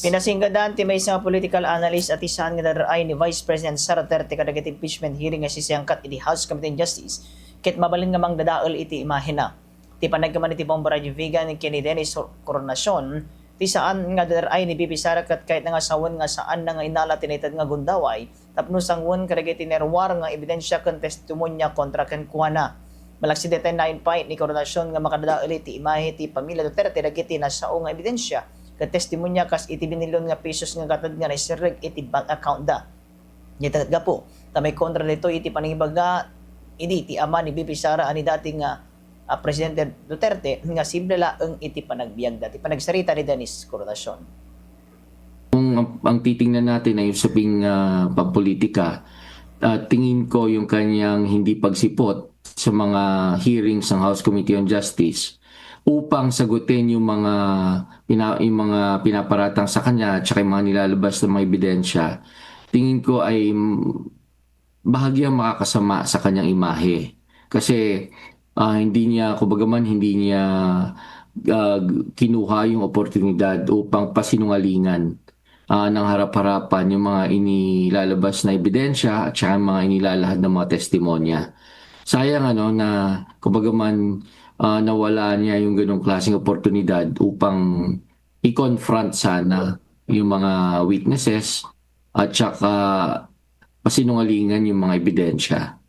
Pinasinggadan ti may mga political analyst at isahan nga daraay ni Vice President Sara Duterte kadag iti impeachment hearing nga sisiyangkat iti House Committee on Justice ket mabalin nga mang dadaol iti imahina. Ti panagkaman iti Bomba Radio Vegan ni Dennis Coronation ti saan nga daraay ni Bibi Sara ket kahit nga sawon nga saan na nga inala tinitad nga gundaway tapno sangwon kadag iti nerwar nga ebidensya ken testimonya kontra ken kuana. Malaksi detay na point ni Coronation nga makadadaol iti imahe ti pamilya Duterte dagiti nasao nga ebidensya testimonya kas iti binilyon nga pesos nga katad nga naisireg iti bank account da. Nitagad nga po, tamay kontra dito iti paningibaga idi ti ama ni Bibi Sara ani dating nga Presidente Duterte nga simple laeng iti panagbiag dati. Panagsarita ni Dennis Coronation. Ang titingnan natin ay usaping pampolitika, tingin ko yung kanyang hindi pagsipot sa mga hearings ng House Committee on Justice upang sagutin yung mga pinaparatang sa kanya at saka yung mga nilalabas ng mga ebidensya, tingin ko ay bahagyang makakasama sa kanyang imahe. Kasi hindi niya kinuha yung oportunidad upang pasinungalingan ng harap-harapan yung mga inilalabas na ebidensya at saka mga inilalahad ng mga testimonya. Sayang na nawala niya yung ganong klaseng oportunidad upang i-confront sana yung mga witnesses at saka pasinungalingan yung mga ebidensya.